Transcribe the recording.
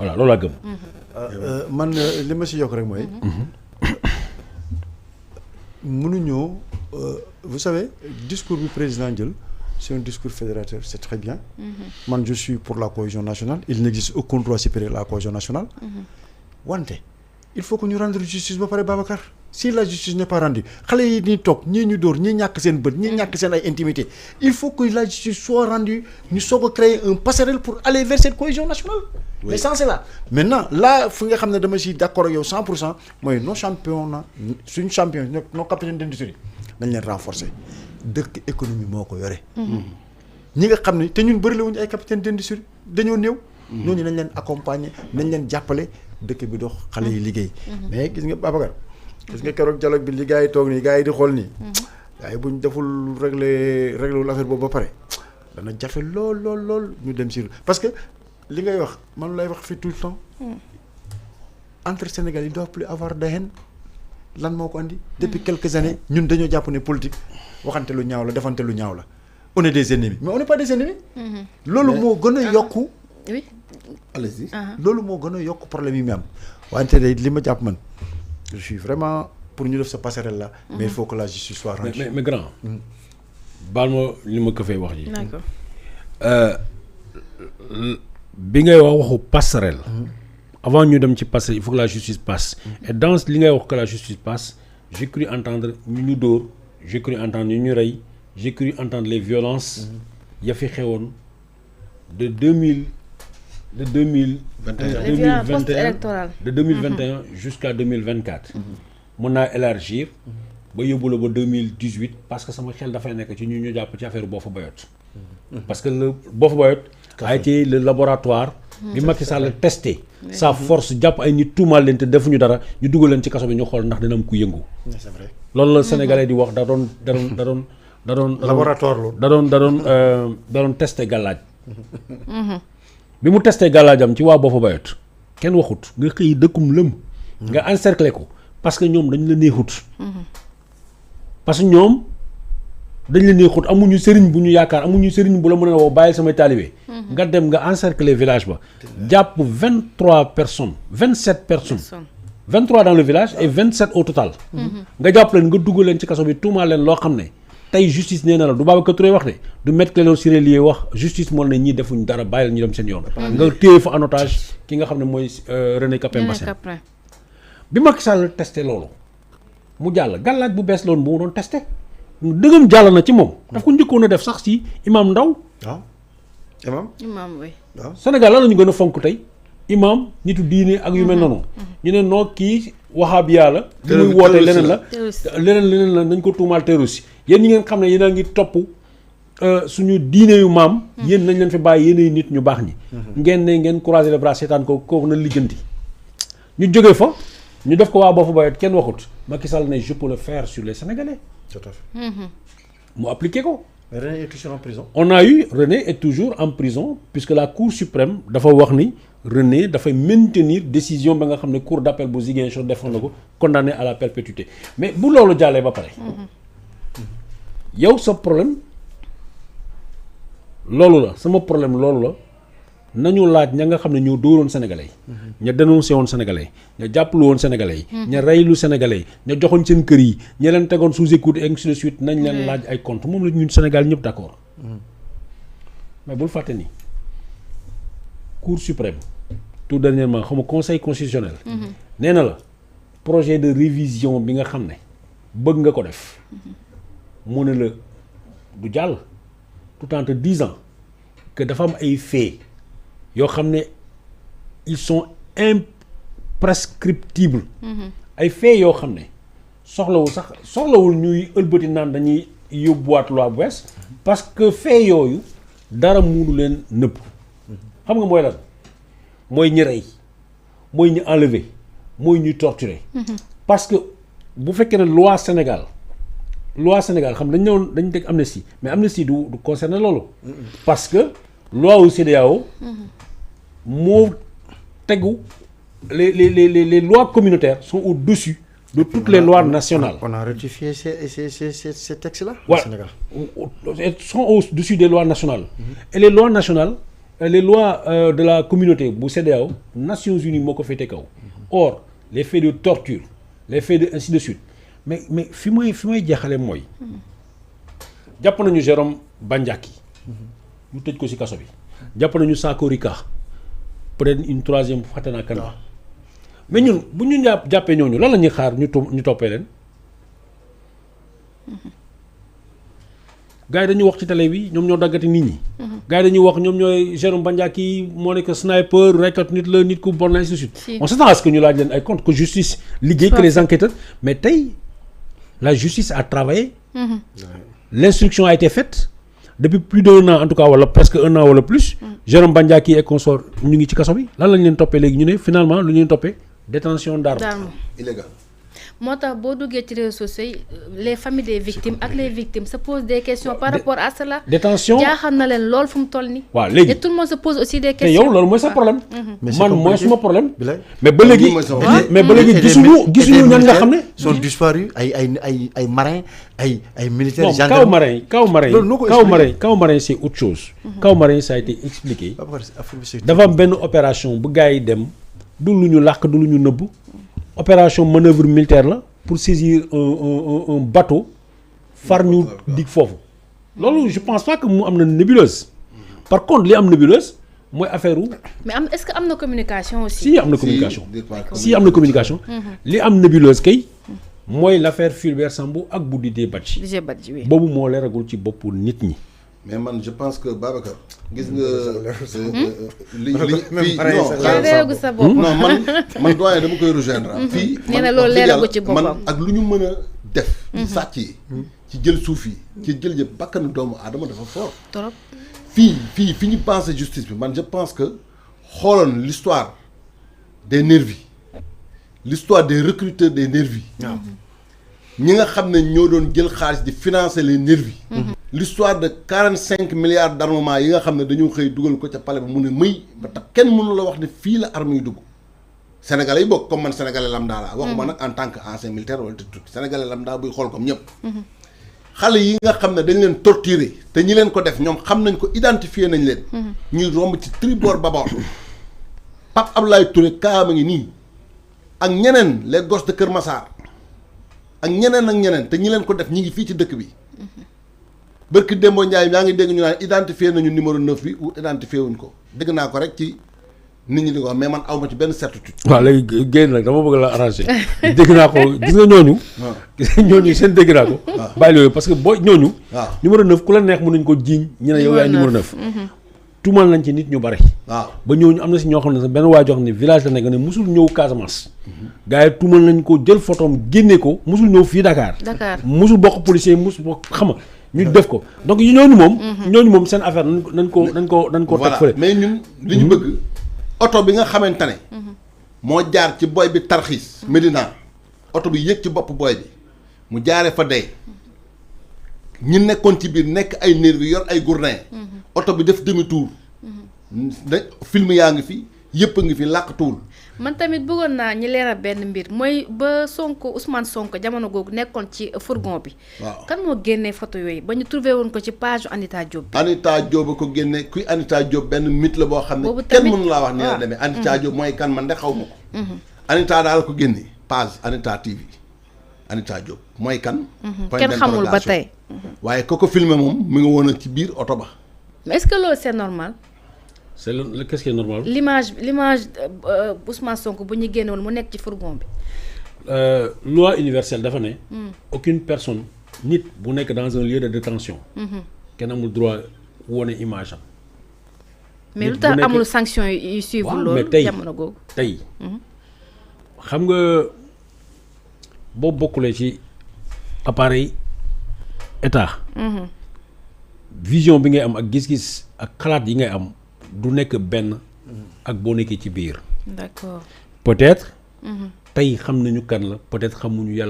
voilà loolu laa gëm. man li ma si yokk rek mooy. mënuñoo vous savez discours bi président jël c'est un discours fédérateur c'est très bien. man je suis pour la cohésion nationale il n'existe aucun droit supérieur à la cohésion nationale. wante il faut que ñu rendre justice ba pare Babacar si la justice n'est pas rendue xale yi ñuy toog ñii ñu dóor ñii ñàkk seen bët ñii ñàkk seen ay intimité il faut que la justice soit rendue ñu soog a créer un passerelle pour aller vers cette cohésion nationale. mais sans cela maintenant là fu nga xam ne dama si d'accord ak yow 100% mooy nos champions na suñu champion nos capitaines d'industrie dañ leen renforcer dëkk économie moo ko yore. ñi nga xam ne te ñun bëri la wuñu ay capitaines d'industrie dañoo néew. ñooñu nañ leen accompagner nañ leen jàppale dëkk bi dox xale yi liggéey. mais gis nga Babacar gis nga keroog dialogue bi li gars yi toog nii gars yi di xool nii. gars yi buñ deful réglewul affaire boobu ba pare dana jafe lool ñu dem si parce que. li ngay wax man lay wax fii tout le temps entre Sénégal ils doivent plus avoir de haine lan moo ko andi depuis quelques années ñun dañoo jàpp ne politique waxante lu ñaaw la defante lu ñaaw la on est des ennemis mais on n'est pas des ennemis. loolu moo gën a yokku. oui. allez-y. loolu moo gën a yokk problème yi mu am wante de li ma jàpp man je suis vraiment pour ñu def sa passerelle là. mais il faut que la justice soit rendue. mais grand. baal ma li ma ko fay wax ji. d'accord. bi ngay wax waxu passerelle. avant ñu dem ci passerelle il faut que la justice passe. et dans li ngay wax que la justice passe j'ai cru entendre ñu dóor j'ai cru entendre ñu rey j'ai cru entendre les violences. ya fi xewoon de 2021 jusqu'à 2024. mën naa élargir. ba yóbbu la ba 2018 parce que sama xel dafay nekk ci ñu jàpp ci affaire Boffa Bayotte. parce que le Boffa Bayotte a été le laboratoire bi Macky Sall testé sa force jàpp ay nit tuumaal leen te defuñu dara ñu dugal leen ci kaso bi ñu xool ndax dina am ku yëngu. c'est vrai loolu la sénégalais di wax da doon laboratoire lu da doon testé gàllaaj bi mu testé gàllaajam ci waa Boffa Bayotte kenn waxut nga xëy dëkkum lëm nga encercler ko parce que ñoom dañ la neexut parce que ñoom dañ la neexut amuñu sëriñ bu ñu yaakaar amuñu sëriñ bu la mën a woo bàyyi samay taalibe nga dem nga encercler village ba jàpp 23 personnes 27 personnes 23 dans le village et 27 au total nga jàpp leen nga dugg leen ci kaso bi tuumaa leen loo xam ne tey justice nee na la du Babacar Touré wax de du Maître Clédor Ciré Ly wax justice moo ne ñii defuñ dara bàyyi leen ñu dem seen yoon nga téye fa en otage ki nga xam ne mooy René Capain Bassène bi Macky Sall testé loolu mu jàll gàllaaj bu bees loolu bu mu doon testé dëggam jàll na ci moom daf ko njëkkoon a def sax ci imam Ndaw waaw imam oui waaw Sénégal lan la ñu gën a fonk tey imam nitu diine ak yu mel noonu ñu ne noo kii wahabiya la li muy woote leneen la leneen la nañ ko tuumaal terroriste yéen ñi ngeen xam ne yéen a ngi topp suñu diine yu maam yéen nañ leen fi bàyyi yéenay nit ñu baax ñi ngeen croiser les bras seetaan ko kooku na lijjanti ñu jógee fa ñu def ko waa Boffa Bayotte kenn waxut Macky Sall ne je peux le faire sur les Sénégalais tout à fait mu appliqué ko René est toujours en prison. René est toujours en prison puisque la Cour suprême dafa wax ni René dafay maintenir décision ba nga xam ne cour d'appel bu Ziguinchor defoon na ko condamné à la perpétuité mais bu loolu jàllee ba pare yow sa problème loolu la sama problème loolu la nañu laaj ña nga xam ne ñoo dóoroon sénégalais yi ña dénoncé woon sénégalais yi ña jàppalu woon sénégalais yi ña reylu sénégalais yi ña joxoñ seen kër yi ña leen tegoon sous écoute et ainsi de suite nañ leen laaj ay compte moom la ñun Sénégal ñëpp d'accord mais bul fàtte ni Cour suprême tout dernièrement xam nga conseil constitutionnel nee na la projet de révision bi nga xam ne bëgg nga ko def mu ne la du jàll tout en te disant que dafa am ay faits yoo xam ne ils sont imprescriptibles ay faits yoo xam ne soxlawul ñuy ëlbati naan dañuy yóbbuwaat loi bu bees parce que faits yooyu dara munu leen nëpp xam nga mooy lan mooy ñi rey mooy ñu enlever mooy ñu torturer parce que bu fekkee ne loi Sénégal xam dañ ñëwoon dañ teg amnistie mais amnistie du concerner loolu parce que loi au CEDEAO moo tegu les lois communautaires sont au-dessus de toutes les lois nationales. On a ratifié ces textes-là au Sénégal. Elles sont au-dessus des lois nationales. Et les lois nationales les lois de la communauté bu CEDEAO Nations Unies moo ko féete kaw. Or les faits de torture les faits de ainsi de suite mais fi may jeexale mooy jàpp nañu Jérôme Bandiaki ñu tëj ko ci kaso bi jàpp nañu Sakori Ka peut-être une troisième fàtte naa kan mais ñun bu ñu jàppee ñooñu lan la ñuy xaar ñu toppee leen gars yi dañuy wax ci télé bi ñoom ñoo daggati nit ñi. gars yi dañuy wax ñoom ñooy Jérôme Bandiaki moo nekk sniper reykat nit la nit ku bon ainsi de suite. On s'attend à ce que ñu laaj leen ay compte que justice liggéey que les enquêteurs mais tey la justice a travaillé. L'instruction a été faite depuis plus d'un an en tout cas wala presque un an wala plus. Jérôme Bandiaki et consort ñu ngi ci kaso bi lan lañ leen toppee léegi ñu ne finalement lu ñu leen toppee détention d'armes illégal. moo tax boo duggee ci réseaux sociaux yi les familles des victimes ak les victimes se posent des questions par rapport à cela. détention jaaxal na leen lool fu mu toll nii. waaw léegi et tout le monde se pose aussi des te questions. yow loolu mooy sa problème. man mooy suma problème. Bilay. mais ba léegi mais ba léegi gisuñu ñan nga xam ne. sont disparus ay marins ay militaires. non kaw marin c'est autre chose. kaw marin ça a été expliqué. dafa am benn opération bu gars yi dem du lu ñu làkk du lu ñu nëbb. opération manœuvre militaire la pour saisir un bateau far ñu dig foofu loolu je pense pas que mu am na nébuleuse par contre li am nébuleuse mooy affaire u mais est-ce que am na communication aussi. si am na communication li am nébuleuse kay mooy l'affaire Fulbert Sambou ak bu Didier Badji boobu moo leeragul ci boppu nit ñi. mais man je pense que Babacar gis nga li fii non man doyen dama koy rejoindre fii nee na loolu leeragu ci boppam man ak lu ñu mën a def ci sàcc yi ci jël suuf yi ci jël jëpp bakkanu doomu aadama dafa fort trop fi ñu pensé justice bi man je pense que xooloon l'histoire des nervis l'histoire des recruteurs des nervis ñi nga xam ne ñoo doon jël xaalis di financer les nervis l'histoire de 45 milliards d'armement yi nga xam ne dañoo xëy dugal ko ca palais ba mu ne mëy ba tax kenn mënu la wax ne fii la armes yi dugg sénégalais yi bokk comme man sénégalais lambda la waxuma nag en tant que ancien militaire wala tout sénégalais lambda buy xool comme ñëpp xale yi nga xam ne dañ leen torturer te ñi leen ko def ñoom xam nañ ko identifier nañ leen ñuy romb ci tribord babor Pape Abdoulaye Touré kaama ngi nii ak ñeneen les gosses de Kër Massar ak ñeneen te ñi leen ko def ñi ngi fii ci dëkk bi Barki Dembo Ndiaye yaa ngi dégg ñu naan identifié nañu numéro 9 bi ou identifié wuñ ko dégg naa ko rek ci nit ñi di ko wax mais man awma ci benn certitude. waaw léegi génn nag dama bëgg la arranger dégg naa ko gis nga ñooñu. ñooñu seen dégg naa ko. bàyyi loolu parce que boo ñooñu. waaw numéro 9 ku la neex mën nañu ko jiiñ ñu ne yow yaay numéro 9. tuumal nañ ci nit ñu bare. waaw ba ñooñu am na si ñoo xam ne sax benn waa joo xam ne village la nekk ne musul ñëw Casamance. gars yi tuumal nañ ko jël photom génne ko musul ñëw fii Dakar. musul bokk policier musul bokk xam ñu def ko donc ñooñu moom seen affaire nañ ko teg fële mais ñun li ñu bëgg oto bi nga xamante ne moo jaar ci boy bi tarxiis Médina oto bi yëg ci bopp boy bi mu jaaree fa dee ñi nekkoon ci biir nekk ay nervi yor ay gourdin oto bi def demi tour film yaa ngi fi yëpp a ngi fi làqtuwul man tamit bëggoon naa ñi leeral benn mbir mooy ba Sonko Ousmane Sonko jamono googu nekkoon ci fourgon bi. waaw kan moo génnee photo yooyu ba ñu trouvé woon ko ci page Anita Diop bi. Anita Diop ba ko génne kuy Anita Diop benn mythe la boo xam ne. kenn mënu laa wax ni la demee. Anita Diop mooy kan man de xaw ma ko. Anita daal ko génne page Anita TV Anita Diop mooy kan. kenn xamul ba tey. waaye ko filmé moom mi ngi woon ci biir oto ba. mais est-ce que loolu c'est normal. Qu'est-ce qui est normal? L'image Ousmane Sonko bu ñu génnoon mu nekk ci fourgon bi. Loi universelle dafa ne. aucune personne nit bu nekk dans un lieu de détention kenn amul droit wone image am. mais lu tax amul sanction yu suivre loolu jamono googu tey xam nga boo bokkulee ci appareil état. vision bi ngay am ak gis-gis ak xalaat yi ngay am. du nekk benn ak boo nekkee ci biir. D'accord. peut-être. tey xam nañu kan la peut-être xamuñu yàlla.